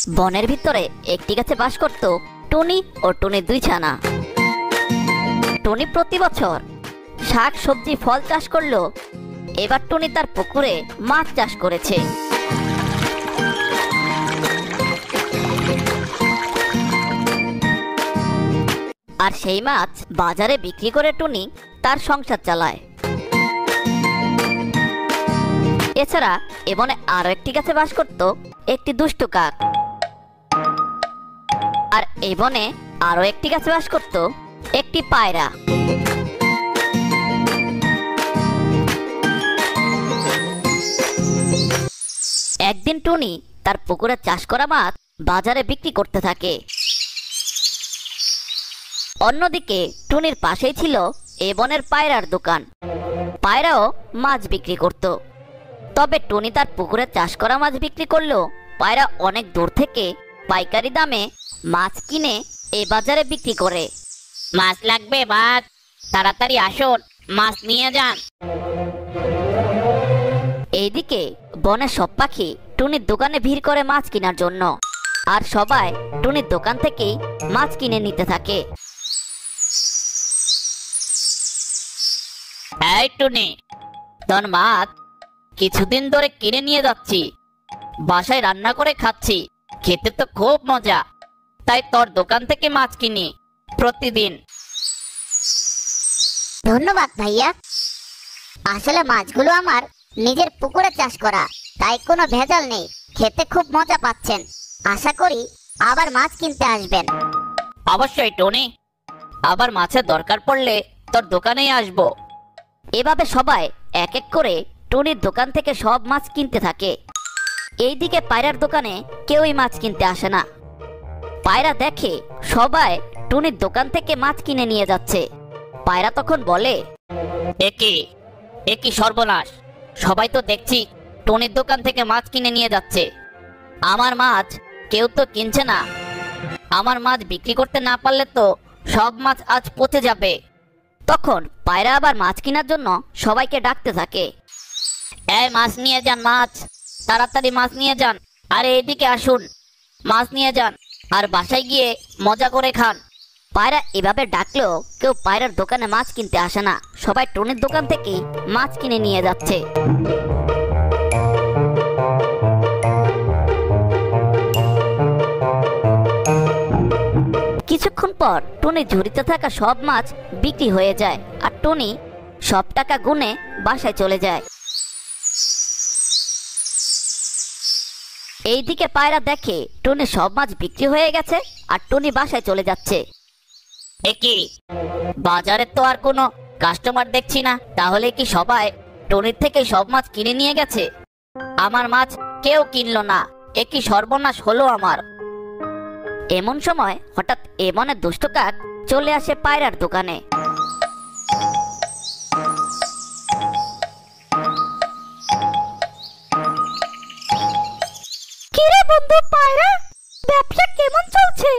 বনের ভিতরে একটি গাছে বাস করত টুনি ও টুনির দুই ছানা। টুনি প্রতি বছর শাক সবজি ফল চাষ করলো, এবার টুনি তার পুকুরে মাছ চাষ করেছে। আর সেই মাছ বাজারে বিক্রি করে টুনি তার সংসার চালায়। এছাড়া এ বনে আরো একটি গাছে বাস করত একটি দুষ্টু কাক। আর এই বনে আরো একটি গাছে বাস করত একটি পায়রা। একদিন টুনি তার পুকুরে চাষ করা মাছ বাজারে বিক্রি করতে থাকে। অন্যদিকে টুনির পাশেই ছিল এ বনের পায়রার দোকান। পায়রাও মাছ বিক্রি করত। তবে টুনি তার পুকুরে চাষ করা মাছ বিক্রি করলেও পায়রা অনেক দূর থেকে পাইকারি দামে মাছ কিনে এই বাজারে বিক্রি করে। মাছ লাগবে মাছ, তাড়াতাড়ি আসুন, মাছ নিয়ে যান। এইদিকে বনের সব পাখি টুনির দোকানে ভিড় করে মাছ কেনার জন্য। আর সবাই টুনির দোকান থেকেই মাছ কিনে নিতে থাকে। এই টুনি, তোর মাছ কিছুদিন ধরে কিনে নিয়ে যাচ্ছি, বাসায় রান্না করে খাচ্ছি, খেতে তো খুব মজা, তাই তোর দোকান থেকে মাছ কিনি প্রতিদিন। ধন্যবাদ ভাইয়া। আসলে মাছগুলো আমার নিজের পুকুরে চাষ করা, তাই কোনো ভেজাল নেই, খেতে খুব মজা পাচ্ছেন। আশা করি আবার মাছ কিনতে আসবেন। অবশ্যই টুনি, আবার মাছের দরকার পড়লে তোর দোকানেই আসবো। এভাবে সবাই এক এক করে টুনির দোকান থেকে সব মাছ কিনতে থাকে। এইদিকে পায়রার দোকানে কেউই মাছ কিনতে আসে না। পায়রা দেখে সবাই টুনির দোকান থেকে মাছ কিনে নিয়ে যাচ্ছে। পায়রা তখন বলে, একি সর্বনাশ, সবাই তো দেখছি টুনির দোকান থেকে মাছ কিনে নিয়ে যাচ্ছে, আমার মাছ কেউ তো কিনছে না। আমার মাছ বিক্রি করতে না পারলে তো সব মাছ আজ পচে যাবে। তখন পায়রা আবার মাছ কেনার জন্য সবাইকে ডাকতে থাকে। এই মাছ নিয়ে যান, মাছ তাড়াতাড়ি মাছ নিয়ে যান, আরে এদিকে আসুন, মাছ নিয়ে যান, আর বাসায় গিয়ে মজা করে খান। পায়রা এভাবে ডাকলেও কেউ পায়রার দোকানে মাছ কিনতে আসে না। সবাই টুনির দোকান থেকেই মাছ কিনে নিয়ে যাচ্ছে। কিছুক্ষণ পর টুনি ঝুড়িতে থাকা সব মাছ বিক্রি হয়ে যায়। আর টুনি সব টাকা গুনে বাসায় চলে যায়। এইদিকে পায়রা দেখে টুনি সব মাছ বিক্রি হয়ে গেছে আর টুনি বাসায় চলে যাচ্ছে। একি বাজারে তো আর কোনো কাস্টমার দেখছি না, তাহলে কি সবাই টুনির থেকে সব মাছ কিনে নিয়ে গেছে? আমার মাছ কেউ কিনলো না, একি সর্বনাশ হলো আমার। এমন সময় হঠাৎ এমনের দুষ্ট কাক চলে আসে পায়রার দোকানে। কিরে বন্ধু পায়রা, ব্যবসা কেমন চলছে?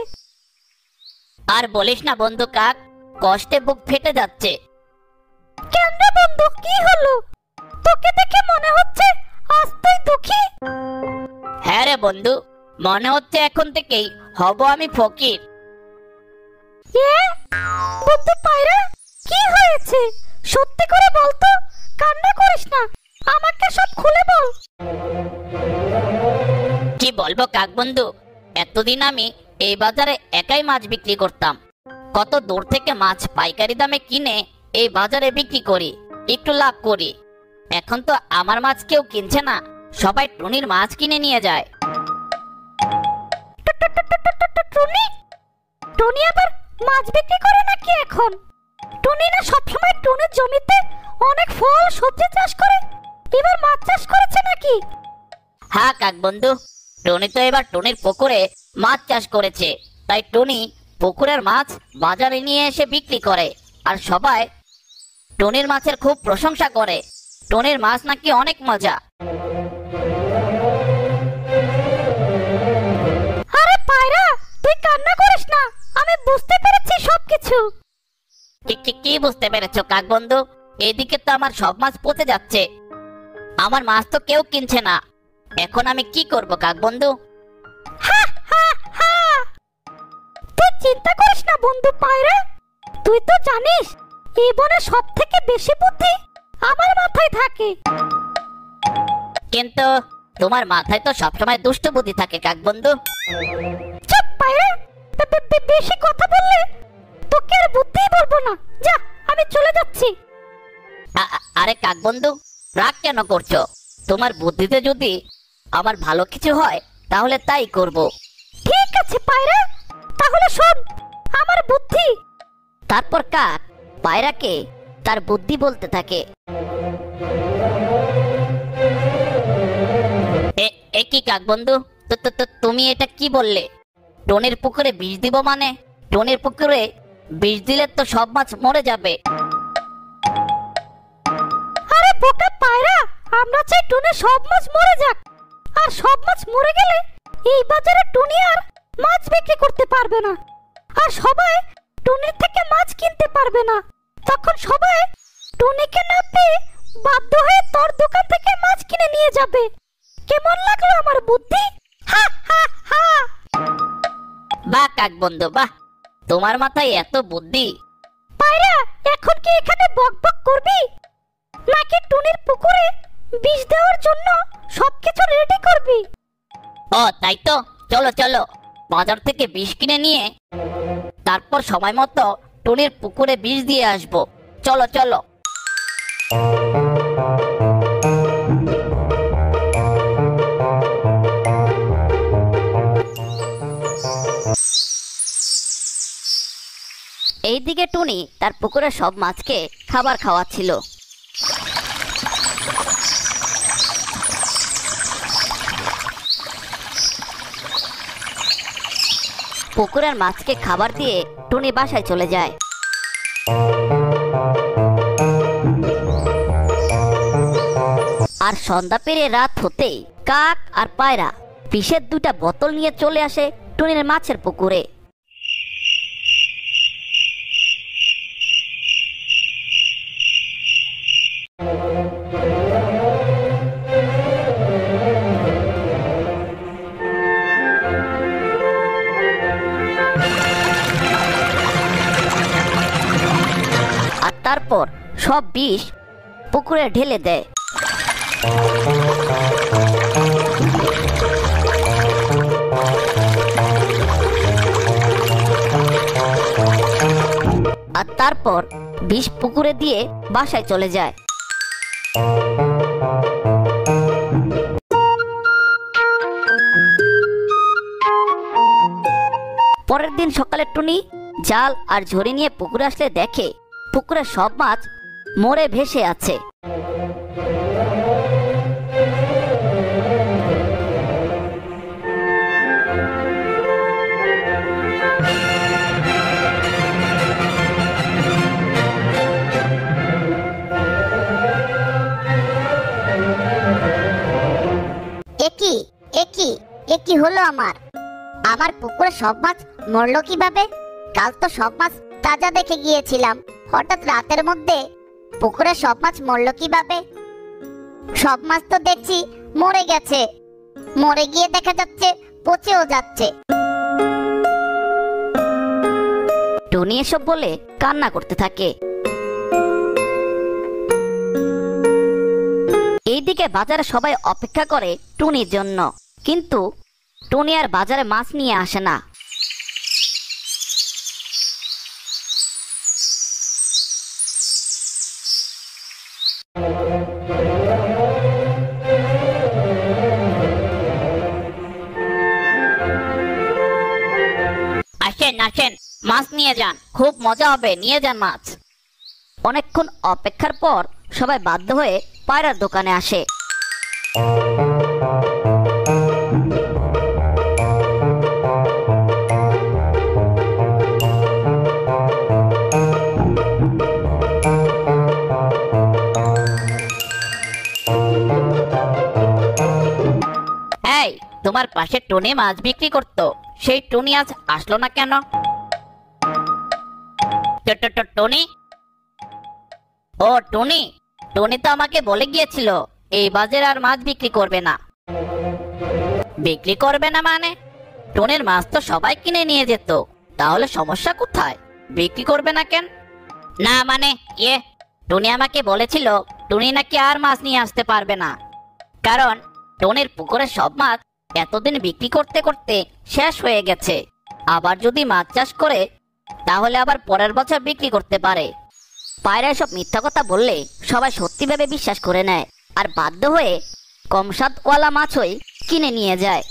আর বলিস না বন্ধু কাক, কষ্টে বুক ফেটে যাচ্ছে। কেন রে বন্ধু, কি হলো? তোকে দেখে মনে হচ্ছে আজ তুই দুঃখী। হ্যাঁ রে বন্ধু, মনে হচ্ছে এখন থেকেই হব আমি ফকির। বন্ধু পায়রা, কি হয়েছে সত্যি করে বল তো, কান্না করিস না, আমাকে সব খুলে বল। কি বলবো কাক বন্ধু, এতদিন আমি এই বাজারে একাই মাছ বিক্রি করতাম, কত দূর থেকে মাছ পাইকারি দামে কিনে এই বাজারে বিক্রি করি, একটু লাভ করি। এখন তো আমার মাছ কেউ কিনছে না, সবাই টুনির মাছ কিনে নিয়ে যায়। টুনি টুনি আবার মাছ বিক্রি করে নাকি এখন? টুনি না সবসময় টুনির জমিতে অনেক ফল সবজি চাষ করে, এবার মাছ চাষ করেছে নাকি? হ্যাঁ কাক বন্ধু, টুনি তো এবার টুনির পুকুরে মাছ চাষ করেছে, তাই টুনি পুকুরের মাছ বাজারে নিয়ে এসে বিক্রি করে। আর সবাই টুনির মাছের খুব প্রশংসা করে, টুনির মাছ নাকি অনেক মজা। আরে পায়রা, তুই কান্না করিস না, আমি বুঝতে পেরেছি সবকিছু। কি বুঝতে পেরেছো কাক বন্ধু? এদিকে তো আমার সব মাছ পচে যাচ্ছে, আমার মাছ তো কেউ কিনছে না, এখন আমি কি করব কাক বন্ধু? হ্যাঁ, বন্ধু পায়রা, তুই তো জানিস এই বনে সব থেকে বেশি বুদ্ধি আমার মাথায় থাকে। কিন্তু তোমার মাথায় তো সবসময় দুষ্ট বুদ্ধি থাকে কাক বন্ধু। চুপ পায়রা, বেশি কথা বললে তোকে আর বুদ্ধি বলবো না। যা, আমি চলে যাচ্ছি। আরে কাক বন্ধু, রাগ কেন করছো? তোমার বুদ্ধিতে যদি আমার ভালো কিছু হয় তাহলে তাই করব। ঠিক আছে পায়রা, তাহলে শোন আমার বুদ্ধি। তারপর কাক পায়রাকে তার বুদ্ধি বলতে থাকে। এ কি কাক বন্ধু, তুমি এটা কি বললে? টনির পুকুরে বিষ দিব মানে? টনির পুকুরে বিষ দিলে তো সব মাছ মরে যাবে। আরে বোকা পায়রা, আমরা চাই টুনি সব মাছ মরে যাক। আর সব মাছ মরে গেলে এই বাজারে টুনি আর মাছ বিক্রি করতে পারবে না, আর সবাই টুনির থেকে মাছ কিনতে পারবে না। তখন সবাই টুনিকে না পেয়ে বাধ্য হয়ে তোর দোকান থেকে মাছ কিনে নিয়ে যাবে। কেমন লাগলো আমার বুদ্ধি? হা হা হা। বাহ কাক বন্ধু বাহ, তোমার মাথায় এত বুদ্ধি। পায়রা, এখন কি এখানে বকবক করবি, নাকি টুনির পুকুরে বিষ দেওয়ার জন্য সবকিছু রেডি করবি? ও তাই তো, চলো চলো বাজার থেকে বিষ কিনে নিয়ে তারপর সময় মতো টনির পুকুরে বিষ দিয়ে আসবো। চলো চলো। এইদিকে টুনি তার পুকুরে সব মাছকে খাবার খাওয়াচ্ছিল। পুকুরের মাছকে খাবার দিয়ে টুনি বাসায় চলে যায়। আর সন্ধ্যা পেরিয়ে রাত হতেই কাক আর পায়রা বিষের 2টা বোতল নিয়ে চলে আসে টুনির মাছের পুকুরে। আর তারপর সব বিষ পুকুরে ঢেলে দেয়। আর তারপর বিষ পুকুরে দিয়ে বাসায় চলে যায়। পরের দিন সকালে টুনি জাল আর ঝুড়ি নিয়ে পুকুরে আসলে দেখে পুকুরে সব মাছ মরে ভেসে আছে। একই একই একই হলো আমার আমার পুকুরে সব মাছ মরলো কিভাবে? কাল তো সব মাছ তাজা দেখে গিয়েছিলাম, হঠাৎ রাতের মধ্যে পুকুরে সব মাছ মরলো কিভাবে? সব মাছ তো দেখছি মরে গেছে, মরে গিয়ে দেখা যাচ্ছে পচেও যাচ্ছে। টুনি এসব বলে কান্না করতে থাকে। এইদিকে বাজারে সবাই অপেক্ষা করে টুনির জন্য, কিন্তু টুনি আর বাজারে মাছ নিয়ে আসে না। আসেন আসেন, মাছ নিয়ে যান, খুব মজা হবে, নিয়ে যান মাছ। অনেকক্ষণ অপেক্ষার পর সবাই বাধ্য হয়ে পায়রার দোকানে আসে। এই, তোমার পাশে টনি মাছ বিক্রি করতো, সেই টনি আজ আসলো না কেন? টনি, ও টনি, টনি তো আমাকে বলে গিয়েছিল এই বাজারে আর মাছ বিক্রি করবে না। বিক্রি করবে না মানে? টনির মাছ তো সবাই কিনে নিয়ে যেত, তাহলে সমস্যা কোথায়? বিক্রি করবে না কেন? না মানে টুনি আমাকে বলেছিল টুনি নাকি আর মাছ নিয়ে আসতে পারবে না, কারণ টুনির পুকুরের সব মাছ এতদিন বিক্রি করতে করতে শেষ হয়ে গেছে। আবার যদি মাছ চাষ করে তাহলে আবার পরের বছর বিক্রি করতে পারে। পায়রা এসব মিথ্যা কথা বললে সবাই সত্যি ভেবে বিশ্বাস করে নেয়, আর বাধ্য হয়ে কম স্বাদওয়ালা মাছই কিনে নিয়ে যায়।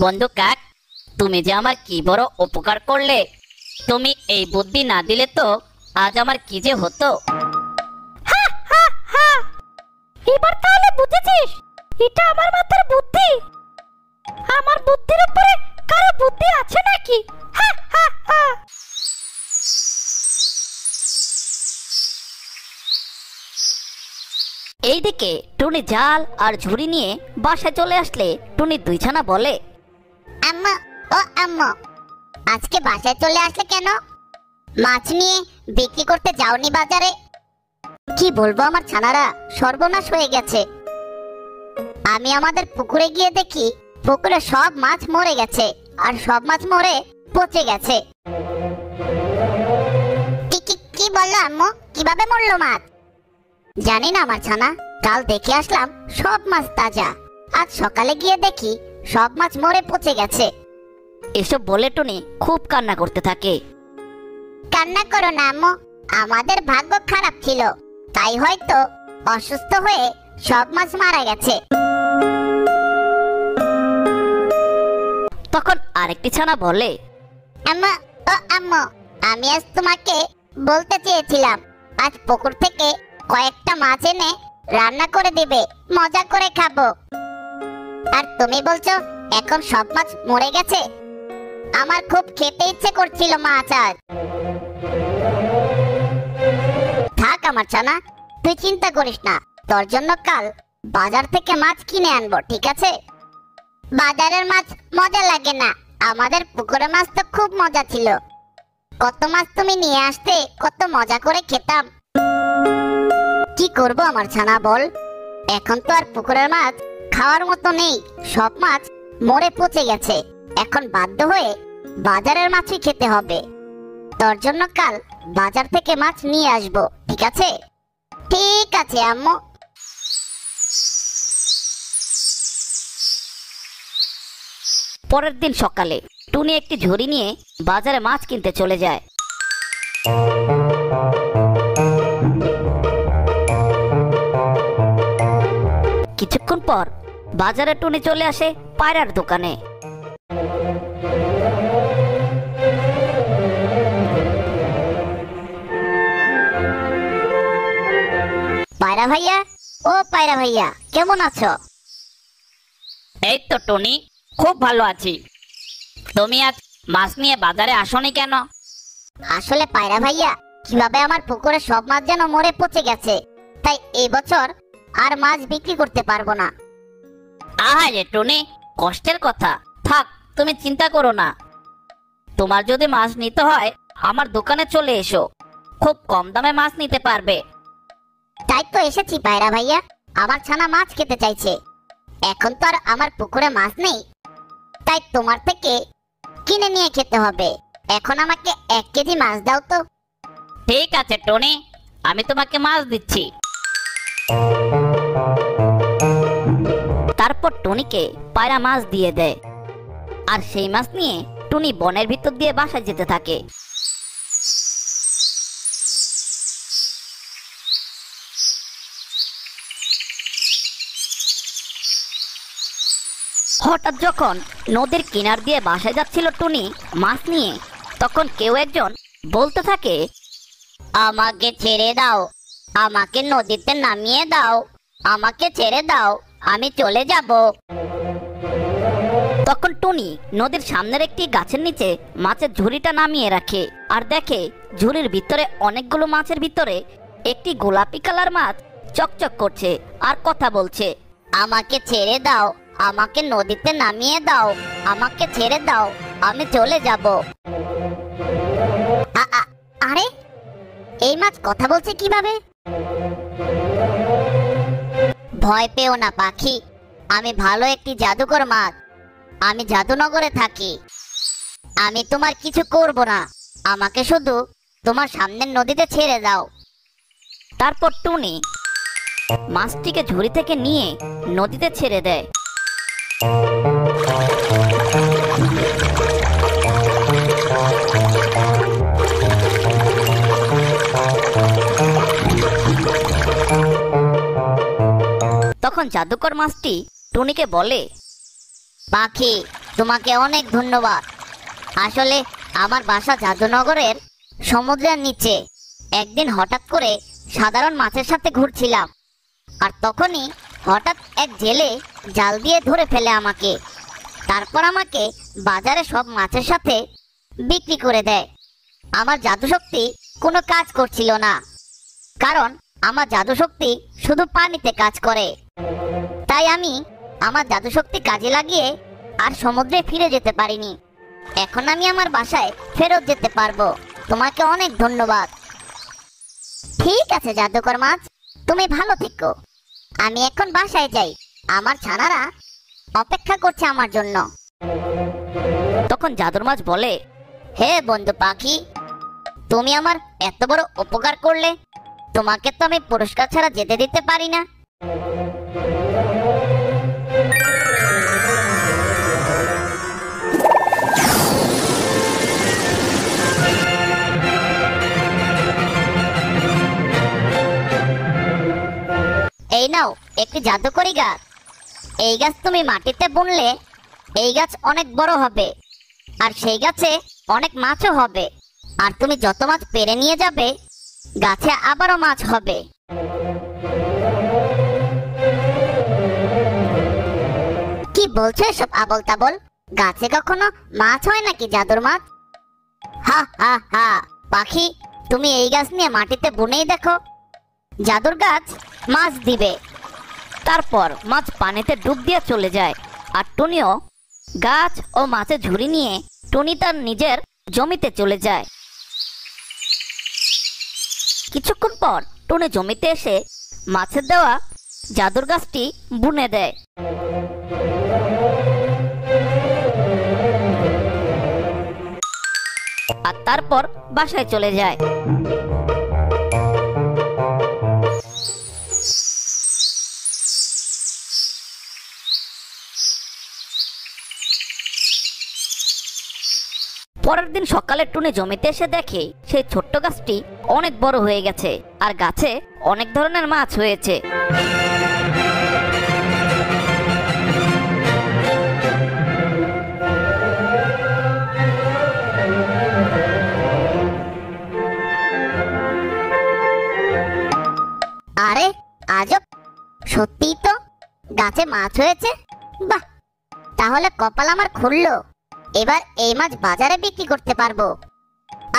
বন্ধু কাক, তুমি যে আমার কি বড় উপকার করলে। তুমি এই বুদ্ধি না দিলে তো আজ আমার কি যে হতো। এবার তাহলে বুঝেছিস এটা আমার মাথার বুদ্ধি? আমার বুদ্ধির উপরে কারো বুদ্ধি আছে নাকি? এইদিকে টুনি জাল আর ঝুড়ি নিয়ে বাসায় চলে আসলে টুনি দুই ছানা বলে, আম্মা, ও আম্মা, আজকে বাসায় চলে আসলে কেন? মাছ নিয়ে বিক্রি করতে যাওনি বাজারে? কি বলবো আমার ছানারা, সর্বনাশ হয়ে গেছে। আমি আমাদের পুকুরে গিয়ে দেখি পুকুরে সব মাছ মরে গেছে, আর সব মাছ মরে পচে গেছে। কি বললো আম্মু? কিভাবে মরলো মাছ? জানি না আমার ছানা, কাল দেখে আসলাম সব মাছ তাজা, আজ সকালে গিয়ে দেখি সব মাছ মরে পচে গেছে। এসব বলে টুনি খুব কান্না করতে থাকে। কান্না করো না আম্মু, আমাদের ভাগ্য খারাপ ছিল, তাই হয়তো অসুস্থ হয়ে সব মাছ মারা গেছে। তখন আরেকটি ছানা বলে, আম্মা, ও আম্মু, আমি আজ তোমাকে বলতে চেয়েছিলাম আজ পুকুর থেকে কয়েকটা মাছ এনে রান্না করে দিবে, মজা করে খাবো। আর তুমি বলছো এখন সব মাছ মরে গেছে? আমার খুব খেতে ইচ্ছে করছিল মাছ আজ। থাক আমার ছানা, তুই চিন্তা করিস না, তোর জন্য কাল বাজার থেকে মাছ কিনে আনবো, ঠিক আছে? বাজারের মাছ মজা লাগে না, আমাদের পুকুরের মাছ তো খুব মজা ছিল। কত মাছ তুমি নিয়ে আসতে, কত মজা করে খেতাম। কি করব আমার ছানা বল, এখন তো আর পুকুরের মাছ খাওয়ার মতো নেই, সব মাছ মরে পচে গেছে। এখন বাধ্য হয়ে বাজারের মাছই খেতে হবে। তোর জন্য কাল বাজার থেকে মাছ নিয়ে আসবো, ঠিক আছে? ঠিক আছে আম্মু। পরের দিন সকালে টুনি একটি ঝুড়ি নিয়ে বাজারে মাছ কিনতে চলে যায়। কিছুক্ষণ পর বাজারে টুনি চলে আসে পায়রার দোকানে। পায়রা ভাইয়া, ও পায়রা ভাইয়া, কেমন আছো? এই তো টনি, খুব ভালো আছি। তুমি আজ মাছ নিয়ে বাজারে আসনি কেন? আসলে পায়রা ভাইয়া, কিভাবে আমার পুকুরে সব মাছ যেন মরে পচে গেছে, তাই এই বছর আর মাছ বিক্রি করতে পারবো না। আহারে টনি, কষ্টের কথা। থাক, তুমি চিন্তা করো না। তোমার যদি মাছ নিতে হয় আমার দোকানে চলে এসো, খুব কম দামে মাছ নিতে পারবে। তাই তো এসেছি পায়রা ভাইয়া, আমার ছানা মাছ খেতে চাইছে। এখন তো আর আমার পুকুরে মাছ নেই, তাই তোমার থেকে কিনে নিয়ে খেতে হবে। এখন আমাকে 1 কেজি মাছ দাও তো। ঠিক আছে টনি, আমি তোমাকে মাছ দিচ্ছি। তারপর টুনিকে পায়রা মাছ দিয়ে দেয়, আর সেই মাছ নিয়ে টুনি বনের ভিতর দিয়ে বাসায় যেতে থাকে। হঠাৎ যখন নদীর কিনার দিয়ে বাসায় যাচ্ছিল টুনি মাছ নিয়ে, তখন কেউ একজন বলতে থাকে, আমাকে ছেড়ে দাও, আমাকে নদীতে নামিয়ে দাও, আমাকে ছেড়ে দাও, আমি চলে যাব। তখন টুনি নদীর সামনের একটি গাছের নিচে মাছের ঝুড়িটা নামিয়ে রাখে আর দেখে ঝুড়ির ভিতরে অনেকগুলো মাছের ভিতরে একটি গোলাপি কালার মাছ চকচক করছে আর কথা বলছে। আমাকে ছেড়ে দাও, আমাকে নদীতে নামিয়ে দাও, আমাকে ছেড়ে দাও, আমি চলে যাব। আরে এই মাছ কথা বলছে কিভাবে? ভয় পেও না পাখি, আমি ভালো একটি জাদুকর মাছ। আমি জাদুনগরে থাকি। আমি তোমার কিছু করব না, আমাকে শুধু তোমার সামনের নদীতে ছেড়ে দাও। তারপর টুনি মাছটিকে ঝুড়ি থেকে নিয়ে নদীতে ছেড়ে দেয়। তখন জাদুকর মাছটি টুনিকে বলে, পাখি, তোমাকে অনেক ধন্যবাদ। আসলে আমার বাসা জাদুনগরের সমুদ্রের নিচে। একদিন হঠাৎ করে সাধারণ মাছের সাথে ঘুরছিলাম, আর তখনই হঠাৎ এক জেলে জাল দিয়ে ধরে ফেলে আমাকে। তারপর আমাকে বাজারে সব মাছের সাথে বিক্রি করে দেয়। আমার জাদুশক্তি কোনো কাজ করছিল না, কারণ আমার জাদুশক্তি শুধু পানিতে কাজ করে। তাই আমি আমার জাদুশক্তি কাজে লাগিয়ে আর সমুদ্রে ফিরে যেতে পারিনি। এখন আমি আমার বাসায় ফেরত যেতে পারবো। তোমাকে অনেক ধন্যবাদ। ঠিক আছে জাদুকর মাছ, তুমি ভালো থেকো। আমি এখন বাসায় যাই, আমার ছানারা অপেক্ষা করছে আমার জন্য। তখন জাদুর মাছ বলে, হে বন্ধু পাখি, তুমি আমার এত বড় উপকার করলে, তোমাকে তো আমি পুরস্কার ছাড়া যেতে দিতে পারি না। এই নাও একটি জাদুকরি গাছ। এই গাছ তুমি মাটিতে বুনলে এই গাছ অনেক বড় হবে, আর সেই গাছে অনেক মাছও হবে। আর তুমি যত মাছ পেরে নিয়ে যাবে, গাছে আবারও মাছ হবে। কি বলছো এসব আবল তাবল? গাছে কখনো মাছ হয় নাকি জাদুর মাছ? হা হা হা পাখি, তুমি এই গাছ নিয়ে মাটিতে বুনেই দেখো, জাদুর গাছ মাছ দিবে। তারপর মাছ পানিতে ডুব দিয়ে চলে যায়, আর টুনিও গাছ ও মাছের ঝুড়ি নিয়ে টুনি তার নিজের জমিতে চলে যায়। কিছুক্ষণ পর টুনি জমিতে এসে মাছের দেওয়া জাদুর গাছটি বুনে দেয়। আর তারপর বাসায় চলে যায়। পরের দিন সকালে টুনি জমিতে এসে দেখে সেই ছোট্ট গাছটি অনেক বড় হয়ে গেছে, আর গাছে অনেক ধরনের মাছ হয়েছে। আরে আজব, সত্যিই তো গাছে মাছ হয়েছে। বাহ, তাহলে কপাল আমার খুললো। এবার এই মাছ বাজারে বিক্রি করতে পারবো,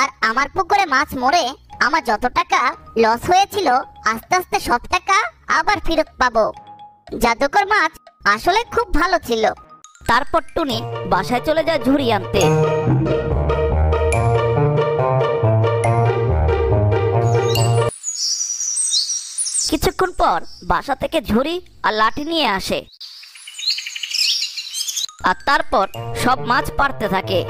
আর আমার পুকুরে মাছ মরে আমার যত টাকা লস হয়েছিল আস্তে আস্তে সব টাকা আবার ফেরত পাবো। জাদুকর মাছ আসলে খুব ভালো ছিল। তারপর টুনি বাসায় চলে যায় ঝুড়ি আনতে। কিছুক্ষণ পর বাসা থেকে ঝুড়ি আর লাঠি নিয়ে আসে, আর তারপর সব মাছ পারতে থাকে।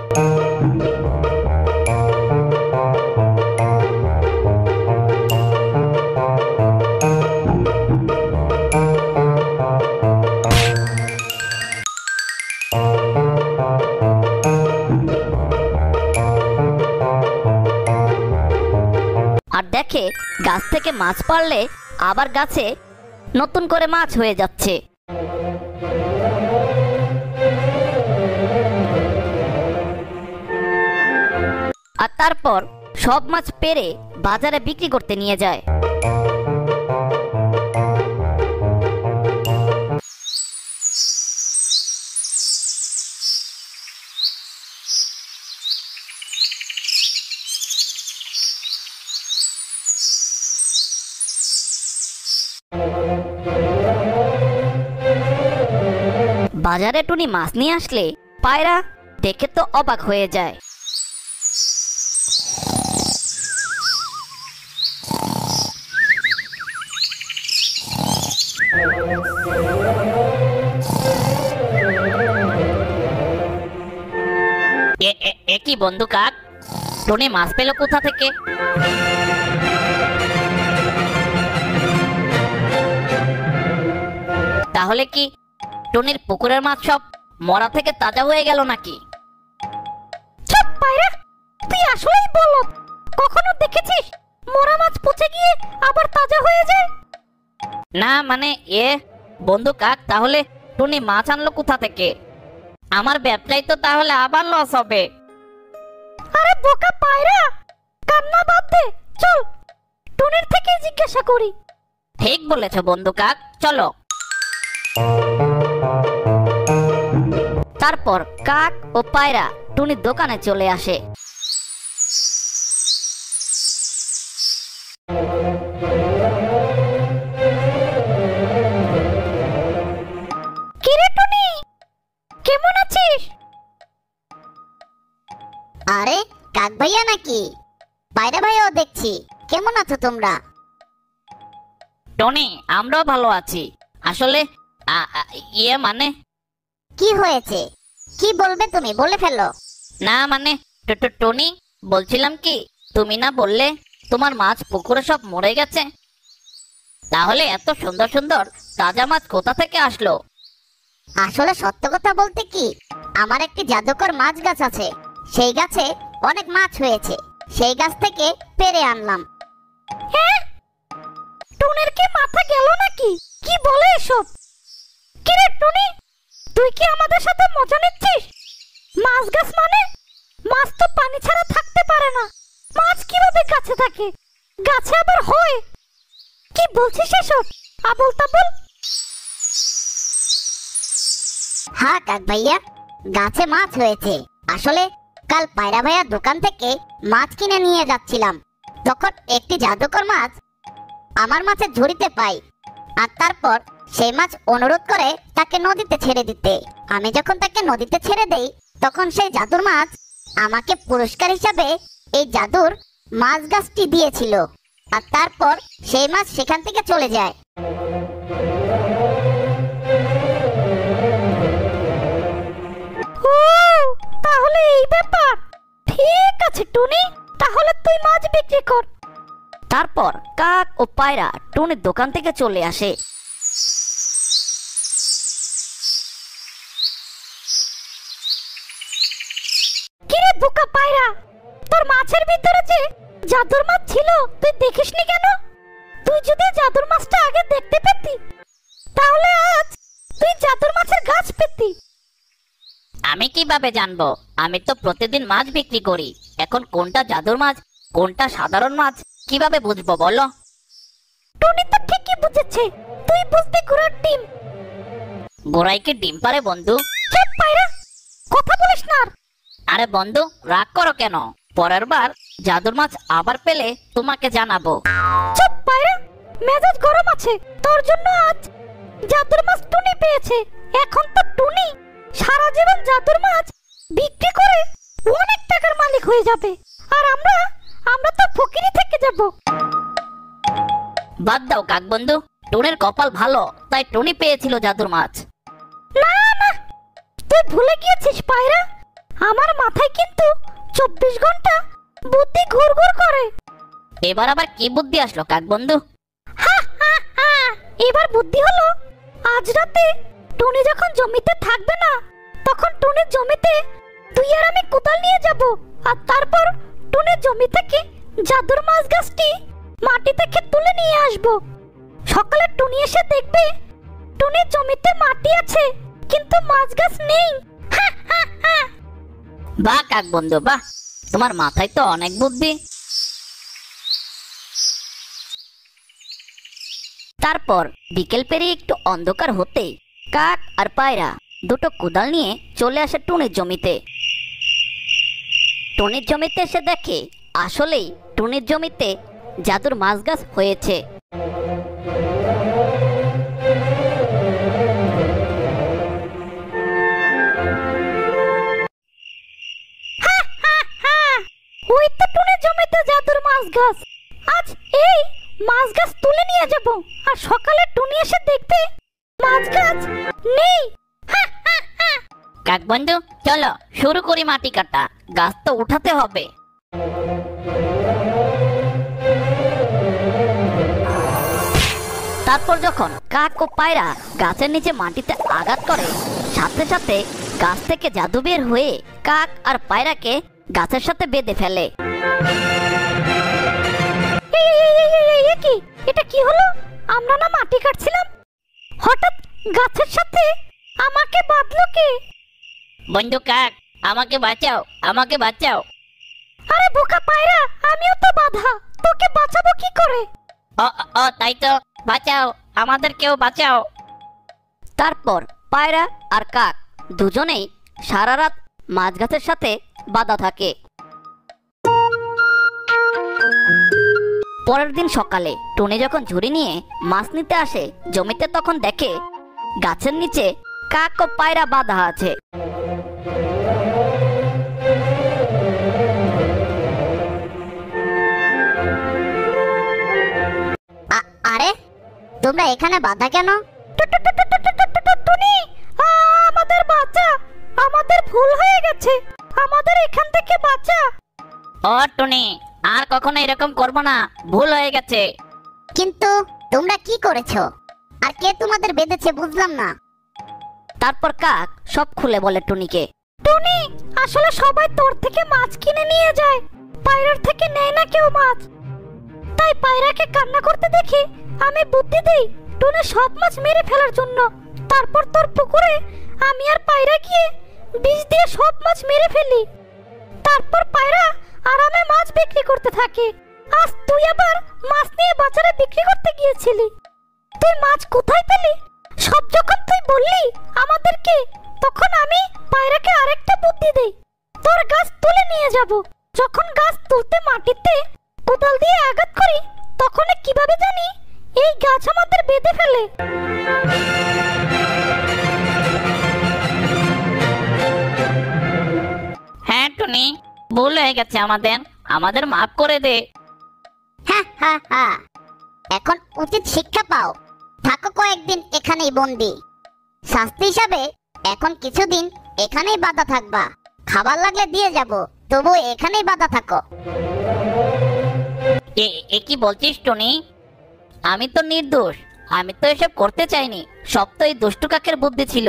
আর দেখে গাছ থেকে মাছ পারলে আবার গাছে নতুন করে মাছ হয়ে যাচ্ছে। আর তারপর সব মাছ পেরে বাজারে বিক্রি করতে নিয়ে যায়। বাজারে টুনি মাছ নিয়ে আসলে পায়রা দেখে তো অবাক হয়ে যায়। এ কি বন্ধু কাক, টুনি মাছ পেল কোথা থেকে? তাহলে কি টুনির পুকুরের মাছ সব মরা থেকে তাজা হয়ে গেল নাকি? চুপ পায়রা, তুই আসলেই বলদ। কখনো দেখেছিস মরা মাছ পচে গিয়ে আবার তাজা হয়ে যায়? না মানে বন্ধু কাক, তাহলে টুনি মাছ আনলো কোথা থেকে? আমার ব্যবসায় তো তাহলে আবার লস হবে। আরে বোকা পায়রা, কান্না বাদ দে, চল টুনির থেকে জিজ্ঞাসা করি। ঠিক বলেছ বন্ধু কাক, চলো। তারপর কাক ও পায়রা টুনির দোকানে চলে আসে। কিরে টুনি, কেমন আছিস? আরে কাক ভাইয়া নাকি? পায়রা ভাইয়াও দেখছি। কেমন আছো তোমরা? টনি, আমরাও ভালো আছি। আসলে মানে কি হয়েছে? কি বলবে তুমি, বলে ফেলো। না মানে টনি, বলছিলাম কি, তুমি না বললে তোমার মাছ পুকুরে সব মরে গেছে? তাহলে এত সুন্দর সুন্দর তাজা মাছ কোথা থেকে আসলো? আসলে সত্য কথা বলতে কি, আমার একটি জাদুকর মাছ গাছ আছে। সেই গাছে অনেক মাছ হয়েছে, সেই গাছ থেকে পেরে আনলাম। হ্যাঁ, টুনির কি মাথা গেল নাকি? কি বলে এসব? কিরে টুনি, তুই কি আমাদের সাথে মজা নিচ্ছিস? মাছ গাছ মানে মাছ তো পানি ছাড়া থাকতে পারে না। মাছ কিভাবে গাছে থাকে? গাছে আবার হয়? কি বলছিস এসব আবল তাবল? হ্যাঁ কাক ভাইয়া, গাছে মাছ হয়েছে। আসলে কাল পায়রা ভাইয়ার দোকান থেকে মাছ কিনে নিয়ে যাচ্ছিলাম, তখন একটি জাদুকর মাছ আমার মাছের ঝুড়িতে পাই। আর তারপর সেই মাছ অনুরোধ করে তাকে নদীতে ছেড়ে দিতে। আমি যখন তাকে নদীতে ছেড়ে দেই, তখন সেই জাদুর মাছ আমাকে পুরস্কার হিসাবে এই জাদুর মাছ গাছটি দিয়েছিল। আর তারপর সেই মাছ সেখান থেকে চলে যায়। ও, তাহলে এই ব্যাপার। ঠিক আছে টুনি, তাহলে তুই মাছ বিক্রি কর। তারপর কাক ও পায়রা টুনির দোকান থেকে চলে আসে। কিরে বোকা পায়রা, তোর মাছের ভিতরে যে জাদুর মাছ ছিল তুই দেখিসনি কেন? তুই যদি জাদুর মাছটা আগে দেখতে পেতি, তাহলে আজ তুই জাদুর মাছের গাছ পেতি। আমি কিভাবে জানবো? আমি তো প্রতিদিন মাছ বিক্রি করি। এখন কোনটা জাদুর মাছ, কোনটা সাধারণ মাছ কিভাবে বুঝবো বলো? টুনি তো ঠিকই বুঝেছে, তুই বুঝতে ঘোড়ার ডিম। গোড়াইকে ডিম পারে বন্ধু? চুপ পায়রা, কথা বলিস না আর। আরে বন্ধু, রাগ করো কেন? পরের বার জাদুর মাছ আবার পেলে তোমাকে জানাবো। চুপ পায়রা, মেজাজ গরম আছে তোর জন্য। আজ জাদুর মাছ টুনি পেয়েছে, এখন তো টুনি সারা জীবন জাদুর মাছ বিক্রি করে অনেক টাকার মালিক হয়ে যাবে, আর আমরা তো ফকিরি থেকে যাব। বাদ দাও কাক বন্ধু, টুনির কপাল ভালো তাই টুনি পেয়েছিল জাদুর মাছ। না না, তুই ভুলে গিয়েছিস পায়রা, আমার মাথায় কিন্তু 24 ঘন্টা বুদ্ধি ঘুরঘুর করে। এবার আবার কি বুদ্ধি আসলো কাক বন্ধু? হা, হা, হা, এবার বুদ্ধি হলো, আজ রাতে টুনি যখন জমিতে থাকবে না, তখন টুনির জমিতে তুই আর আমি কোদাল নিয়ে যাব। আর তারপর টুনির জমি থেকে জাদুর মাছ গাছটি মাটি থেকে তুলে নিয়ে আসব। সকালে টুনি এসে দেখবে টুনির জমিতে মাটি আছে, কিন্তু মাছ গাছ নেই। হা, হা, হা। বাহ কাক বন্ধু বাহ, তোমার মাথায় তো অনেক বুদ্ধি। তারপর বিকেল পেরিয়ে একটু অন্ধকার হতেই কাক আর পায়রা দুটো কোদাল নিয়ে চলে আসে টুনির জমিতে। টুনির জমিতে এসে দেখে আসলেই টুনির জমিতে জাদুর মাছ গাছ হয়েছে। গাছ। আজ এই মাছ গাছ তুলে নিয়ে যাব, আর সকালে টুনি এসে দেখবে মাছ গাছ নেই। কাক বন্ধু, চলো শুরু করি মাটি কাটা, গাছ তো উঠাতে হবে। তারপর যখন কাক ও পায়রা গাছের নিচে মাটিতে আঘাত করে, সাথে সাথে গাছ থেকে জাদু বের হয়ে কাক আর পায়রাকে গাছের সাথে বেঁধে ফেলে। কি এটা কি হলো? আমরা না মাটি কাটছিলাম, হঠাৎ গাছের সাথে আমাকে বাঁধলো কে? বন্ধু কাক, আমাকে বাঁচাও, আমাকে বাঁচাও। আরে বোকা পায়রা, আমিও তো বাঁধা, তোকে বাঁচাবো কি করে? ও ও, তাই তো, বাঁচাও, আমাদেরকেও বাঁচাও। তারপর পায়রা আর কাক দুজনেই সারা রাত মাছ গাছের সাথে বাঁধা থাকে। পরের দিন সকালে টুনি যখন ঝুড়ি নিয়ে মাছ নিতে আসে জমিতে, তখন দেখে গাছের নিচে কাক ও পায়রা বাঁধা আছে। আরে তোমরা এখানে বাধা কেন? টুনি, আমাদের বাঁচা, আমাদের ভুল হয়ে গেছে, আমাদের এখান থেকে বাঁচা। ও টুনি, আর কখনো এরকম করবো না, ভুল হয়ে গেছে। কিন্তু তোমরা কি করেছো, আর কে তোমাদের বেঁধেছে বুঝলাম না। তারপর কাক সব খুলে বলে টুনিকে। টুনি, আসলে সবাই তোর থেকে মাছ কিনে নিয়ে যায়, পায়রার থেকে নেয় না কেউ মাছ। তাই পায়রাকে কান্না করতে দেখে আমি বুদ্ধি দেই টুনি সব মাছ মেরে ফেলার জন্য। তারপর তোর পুকুরে আমি আর পায়রা গিয়ে বিষ দিয়ে সব মাছ মেরে ফেলি। তারপর পায়রা আরামে মাছ বিক্রি করতে থাকে। আজ তুই আবার মাছ নিয়ে বাজারে বিক্রি করতে গিয়েছিলি, তুই মাছ কোথায় পেলি? সব যখন তুই বললি আমাদেরকে, তখন আমি পায়রাকে আরেকটা বুদ্ধি দেই, তোর গাছ তুলে নিয়ে যাব। যখন গাছ তুলতে মাটিতে কোদাল দিয়ে আঘাত করি, তখন কিভাবে জানি এই গাছ আমাদের বেঁধে ফেলে। হ্যাঁ টুনি, ভুল হয়ে গেছে আমাদের, আমাদের মাফ করে দে। হা, এখন উচিত শিক্ষা পাও, থাকো কয়েকদিন এখানেই বন্দি। শাস্তি হিসাবে এখন কিছুদিন এখানেই বাঁধা থাকবা, খাবার লাগলে দিয়ে যাব, তবু এখানেই বাঁধা থাকো। এ কি বলছিস টুনি? আমি তো নির্দোষ, আমি তো এসব করতে চাইনি, সব তো এই দুষ্টু কাকের বুদ্ধি ছিল।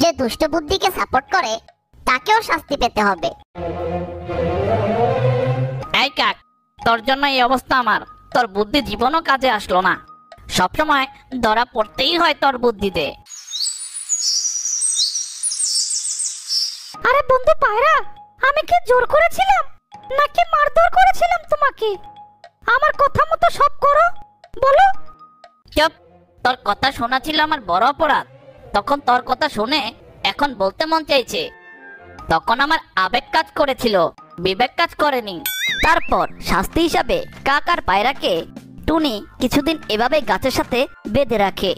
যে দুষ্ট বুদ্ধিকে সাপোর্ট করে তাকেও শাস্তি পেতে হবে। এই কাক, তোর জন্য এই অবস্থা আমার, তোর বুদ্ধি জীবনও কাজে আসলো না, সবসময় ধরা পড়তেই হয় তোর বুদ্ধিতে। আরে বন্ধু পায়রা, আমি কি জোর করেছিলাম নাকি মারধর করেছিলাম তোমাকে? আমার কথা মতো সব করো, বলো। চুপ, তোর কথা শোনা ছিল আমার বড় অপরাধ। তখন তোর কথা শুনে এখন বলতে মন চাইছে, তখন আমার আবেগ কাজ করেছিল, বিবেক কাজ করেনি। তারপর শাস্তি হিসাবে কাক আর পায়রাকে টুনি কিছুদিন এভাবে গাছের সাথে বেঁধে রাখে।